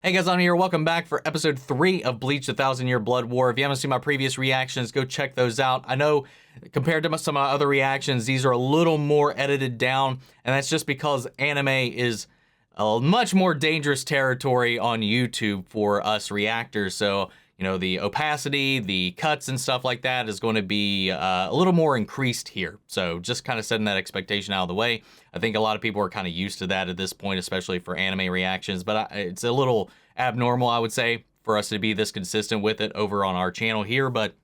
Hey guys, I'm here. Welcome back for episode 3 of Bleach: The 1,000-Year Blood War. If you haven't seen my previous reactions, go check those out. I know compared to some of my other reactions, these are a little more edited down, and that's just because anime is a much more dangerous territory on YouTube for us reactors. So, you know, the opacity, the cuts and stuff like that is going to be a little more increased here. So just kind of setting that expectation out of the way. I think a lot of people are kind of used to that at this point, especially for anime reactions, but it's a little abnormal, I would say, for us to be this consistent with it over on our channel here, but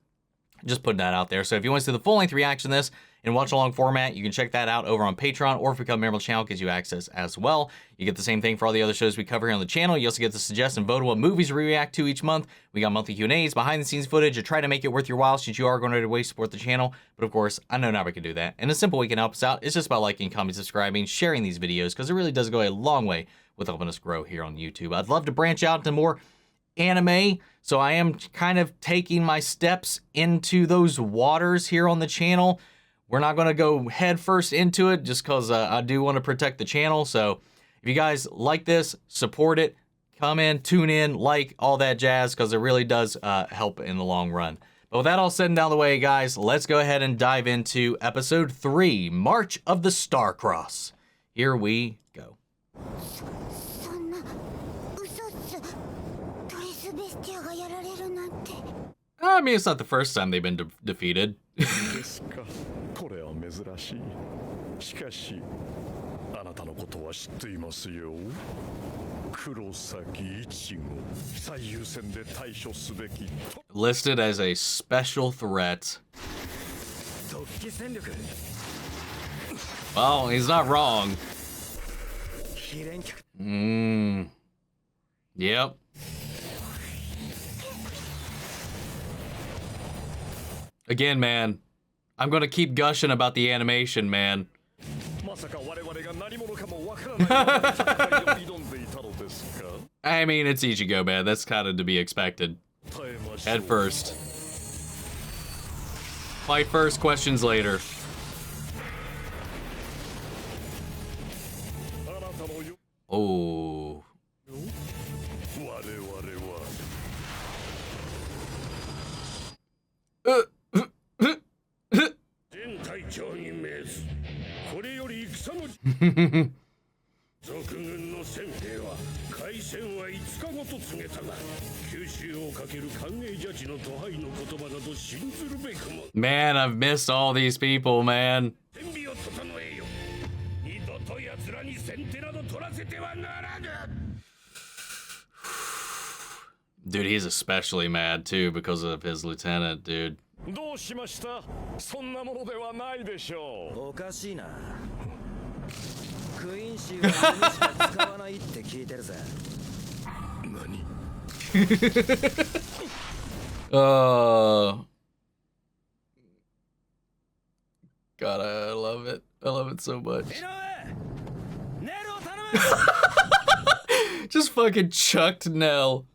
just putting that out there. So if you want to see the full-length reaction to this in watch-along format, you can check that out over on Patreon, or if you become a member of the channel, it gives you access as well. You get the same thing for all the other shows we cover here on the channel. You also get to suggest and vote on what movies we react to each month. We got monthly Q&As, behind-the-scenes footage, to try to make it worth your while since you are going to support the channel. But of course, I know nobody can do that. And a simple way you can help us out is just by liking, commenting, subscribing, sharing these videos, because it really does go a long way with helping us grow here on YouTube. I'd love to branch out to more anime, so I am kind of taking my steps into those waters here on the channel. We're not going to go head first into it just because I do want to protect the channel. So if you guys like this, support it, come in, tune in, like, all that jazz, because it really does help in the long run. But with that all said and down the way, guys, let's go ahead and dive into episode 3, March of the Star-Cross. Here we go. I mean, it's not the first time they've been defeated. Listed as a special threat. Well, he's not wrong. Yep. Again, man, I'm gonna keep gushing about the animation, man. I mean, it's Ichigo, man. That's kind of to be expected. Head first. Fight first, questions later. Oh. Man, I've missed all these people, man. Dude, he's especially mad too because of his lieutenant, dude. God, I love it. I love it so much. Just fucking chucked Nell.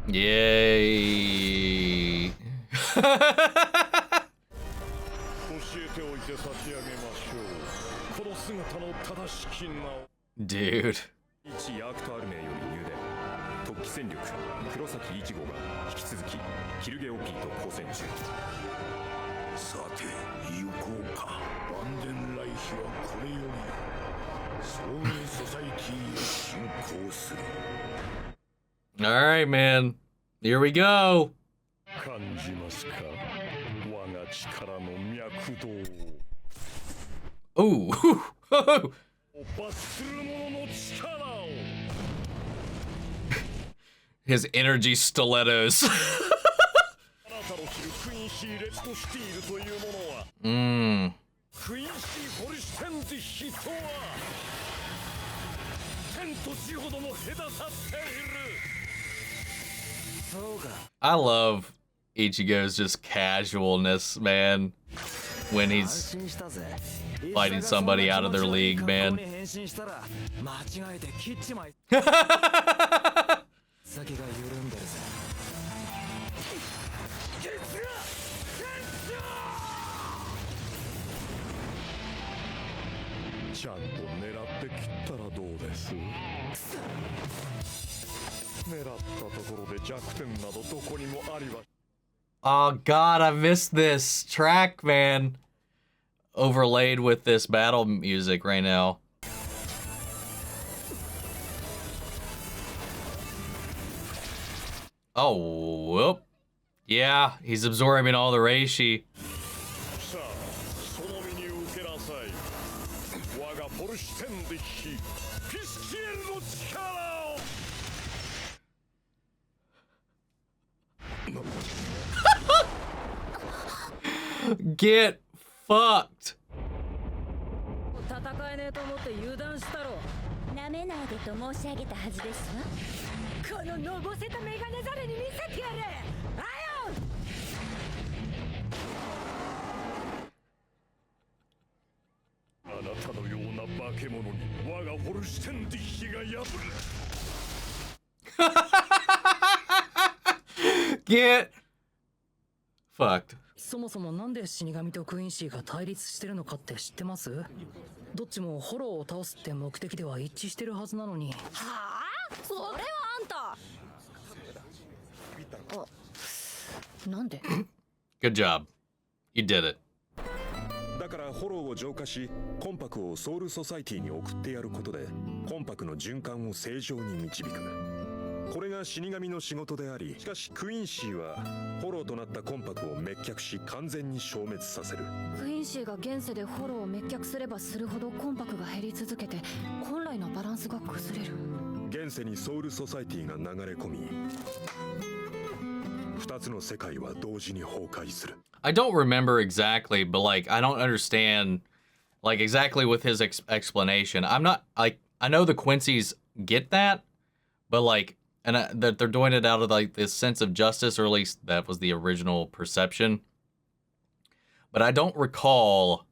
Yay. Dude. All right, man. Here we go. Ooh. His energy stilettos. Mmm. I love Ichigo's just casualness, man. When he's fighting somebody out of their league, man. Oh god, I missed this track, man. Overlaid with this battle music right now. Oh, whoop. Yeah, he's absorbing all the reishi. Get fucked. Get fucked. そもそもなんで死神とクインシーが対立してるのかって知ってます？どっちもホローを倒すって目的では一致してるはずなのに。はあ？それはあんた。あ、なんで？ Good job. You did it. だからホローを浄化し、コンパクをソウルソサイティに送ってやることで、コンパクの循環を正常に導く。これが死神の仕事であり、しかしクインシーはホローとなったコンパクを滅却し完全に消滅させる。クインシーが現世でホローを滅却すればするほどコンパクが減り続けて本来のバランスが崩れる。現世にソウルソサイティが流れ込み、二つの世界は同時に崩壊する。I don't remember exactly, but like I don't understand like exactly with his explanation. I'm not like I know the Quincy's get that, but like and that they're doing it out of like this sense of justice, or at least that was the original perception. But I don't recall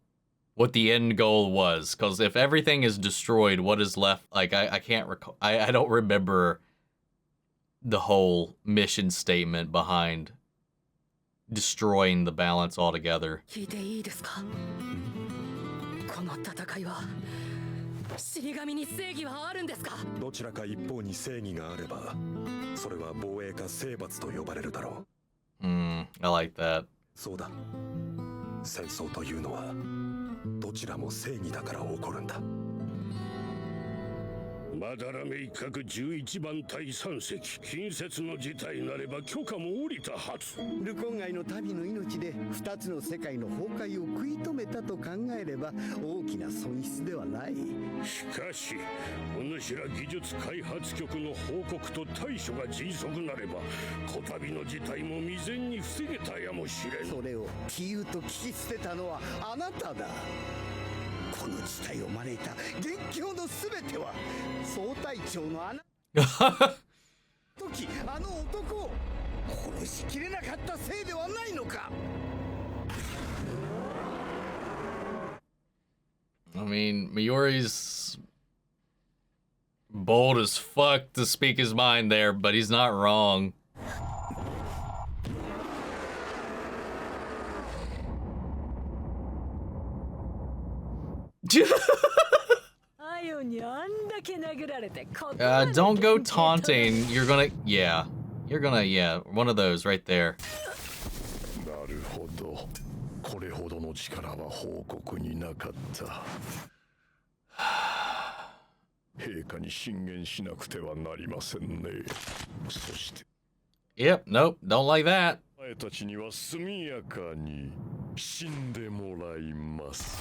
what the end goal was, because if everything is destroyed, what is left? Like I can't recall. I don't remember the whole mission statement behind destroying the balance altogether. 聞いていいですか？この戦いは死神に正義はあるんですか？どちらか一方に正義があれば、それは防衛か征伐と呼ばれるだろう。I like that. そうだ。戦争というのはどちらも正義だから起こるんだ。まだらめ一角11番隊3隻、近接の事態なれば許可も下りたはず。ルコン街の民の命で2つの世界の崩壊を食い止めたと考えれば大きな損失ではない。しかしお主ら技術開発局の報告と対処が迅速なればこたびの事態も未然に防げたやもしれん。それを杞憂と聞き捨てたのはあなただ。この事態を招いた元凶のすべては総隊長のあな時あの男を殺しきれなかったせいではないのか。 I mean, Miori's bold as fuck to speak his mind there, but he's not wrong. Don't go taunting. You're gonna, yeah. You're gonna, yeah. One of those right there. なるほど。これほどの力は報告になかった。陛下に進言しなくてはなりませんね。そして。Yep, nope, don't like that. お前たちには速やかに死んでもらいます。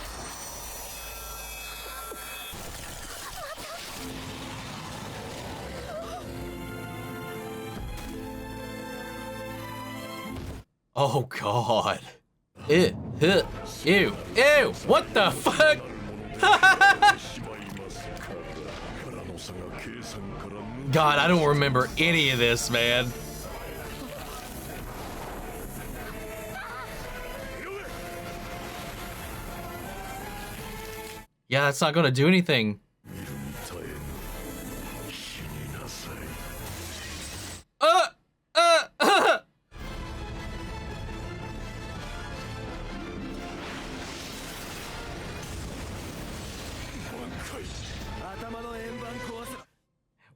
こ Oh God. Ew. Ew. Ew. What the fuck? God, I don't remember any of this, man. Yeah, that's not gonna do anything.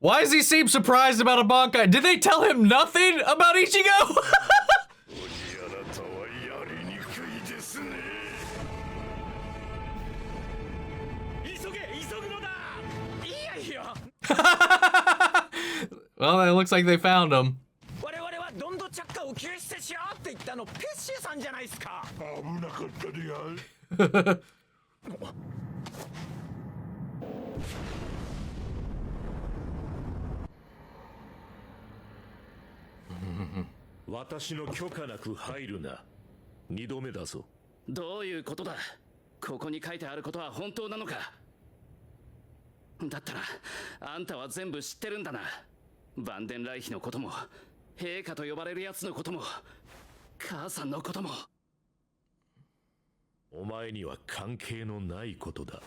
Why does he seem surprised about a Bankai? Did they tell him nothing about Ichigo? Well, it looks like they found him. "どういうことだ?ここに書いてあることは本当なのか?だったらあんたは全部知ってるんだな。バンデンライヒのことも、陛下と呼ばれるやつのことも、母さんのことも。お前には関係のないことだ。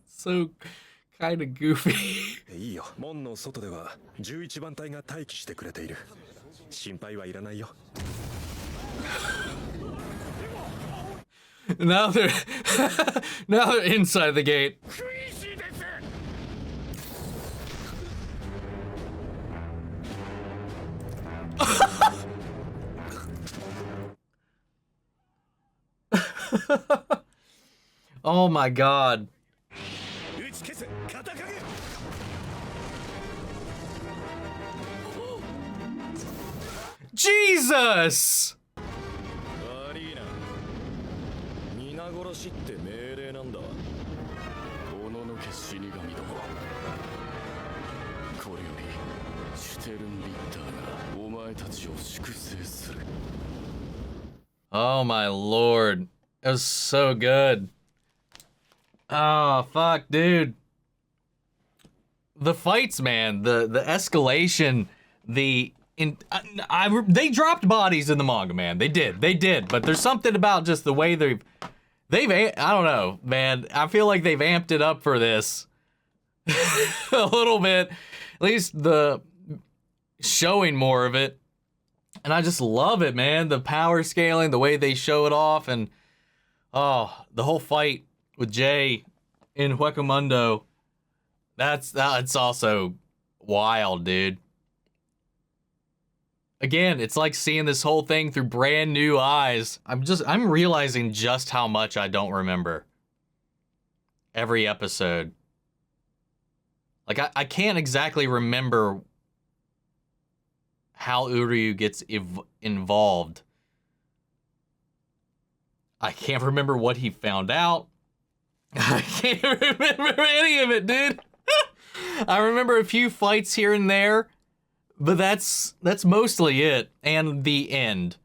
So kind of goofy. いいよ。門の外では11番隊が待機してくれている。心配はいらないよ。Now they're now they're inside the gate. Oh my God. Jesus! 悪いな。皆殺しって命令なんだ。おののけ死神ども。これよりシュテルンビッターがお前たちを粛清する。Oh my Lord. That was so good. Oh, fuck, dude. The fights, man, the escalation, they dropped bodies in the manga, man. They did. But there's something about just the way they've I don't know, man. I feel like they've amped it up for this a little bit. At least the showing more of it. And I just love it, man. The power scaling, the way they show it off, and oh, the whole fight with Jay in Huecamundo. That's also wild, dude. Again, it's like seeing this whole thing through brand new eyes. I'm realizing just how much I don't remember every episode. Like, I can't exactly remember how Uryu gets involved. I can't remember what he found out. I can't remember any of it, dude. I remember a few fights here and there, but that's mostly it, and the end.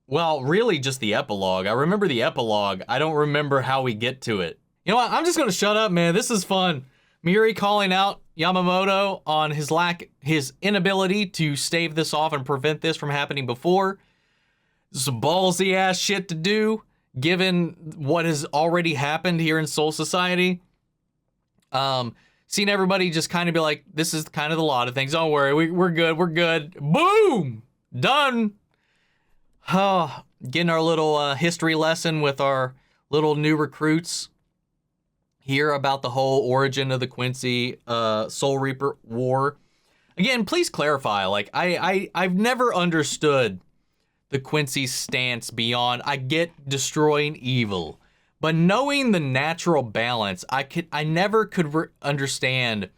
Well, really just the epilogue. I remember the epilogue. I don't remember how we get to it. You know what? I'm just gonna shut up, man. This is fun. Miuri calling out Yamamoto on his inability to stave this off and prevent this from happening before. Some ballsy ass shit to do, given what has already happened here in Soul Society. Seeing everybody just kind of be like, this is kind of the lot of things. Don't worry, we're good. Boom! Done! Getting our little history lesson with our little new recruits. Hear about the whole origin of the Quincy Soul Reaper War. Again, please clarify, like, I've never understood the Quincy stance beyond, I get destroying evil. But knowing the natural balance, I never could understand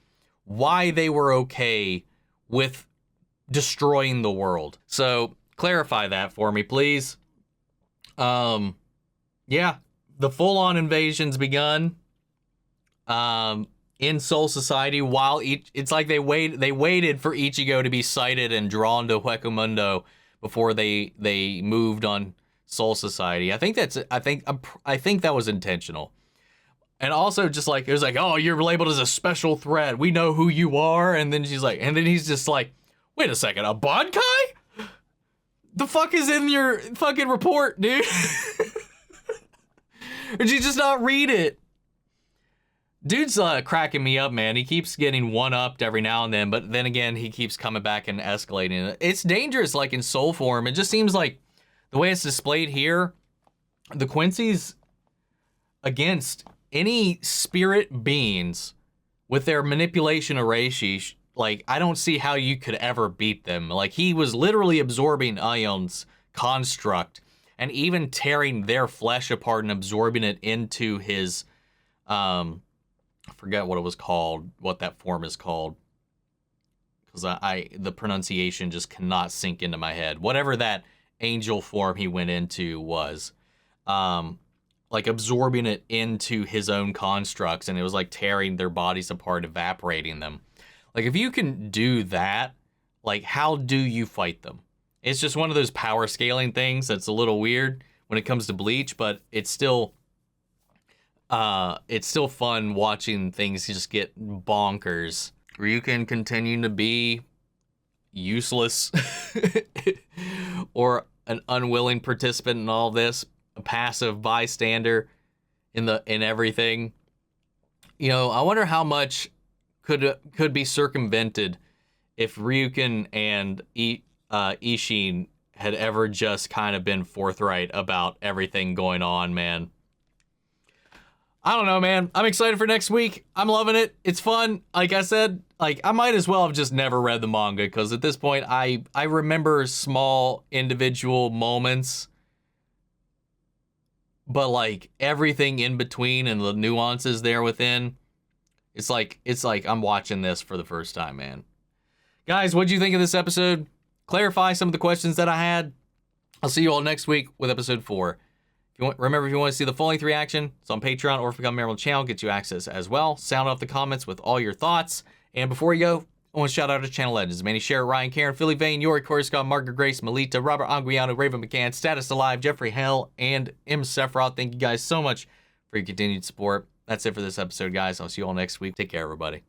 why they were okay with destroying the world. So clarify that for me, please. Yeah, the full-on invasion's begun in Soul Society while it's like they waited for Ichigo to be sighted and drawn to Hueco before they moved on Soul Society. I think that was intentional. And also just like, it was like, oh, you're labeled as a special threat. We know who you are. And then he's just like, wait a second, a Bankai? The fuck is in your fucking report, dude? Or did you just not read it? Dude's cracking me up, man. He keeps getting one-upped every now and then, but then again, he keeps coming back and escalating. It's dangerous, like in soul form. It just seems like the way it's displayed here, the Quincy's against any spirit beings with their manipulation of Reishi, like, I don't see how you could ever beat them. Like, he was literally absorbing Ion's construct and even tearing their flesh apart and absorbing it into his, I forget what it was called, what that form is called. Because the pronunciation just cannot sink into my head. Whatever that angel form he went into was, like absorbing it into his own constructs, and it was like tearing their bodies apart, evaporating them. Like, if you can do that, like, how do you fight them? It's just one of those power scaling things that's a little weird when it comes to Bleach, but it's still fun watching things just get bonkers. Ryukin continuing to be useless or an unwilling participant in all this, a passive bystander in everything. You know, I wonder how much could be circumvented if Ryukin and Ishin had ever just kind of been forthright about everything going on, man. I don't know, man. I'm excited for next week. I'm loving it. It's fun. Like I said, like, I might as well have just never read the manga, because at this point, I remember small individual moments, but like everything in between and the nuances there within, it's like I'm watching this for the first time, man. Guys, what'd you think of this episode? Clarify some of the questions that I had. I'll see you all next week with episode 4. Remember, if you want to see the full-length reaction, it's on Patreon, or if you become a member of the channel, gets you access as well. Sound off the comments with all your thoughts. And before you go, I want to shout out to channel legends: Manny Sherritt, Ryan Karen, Philly Vane, Yori Coruscant, Margaret Grace, Melita, Robert Anguiano, Raven McCann, Status Alive, Jeffrey Hell, and M. Sephiroth. Thank you guys so much for your continued support. That's it for this episode, guys. I'll see you all next week. Take care, everybody.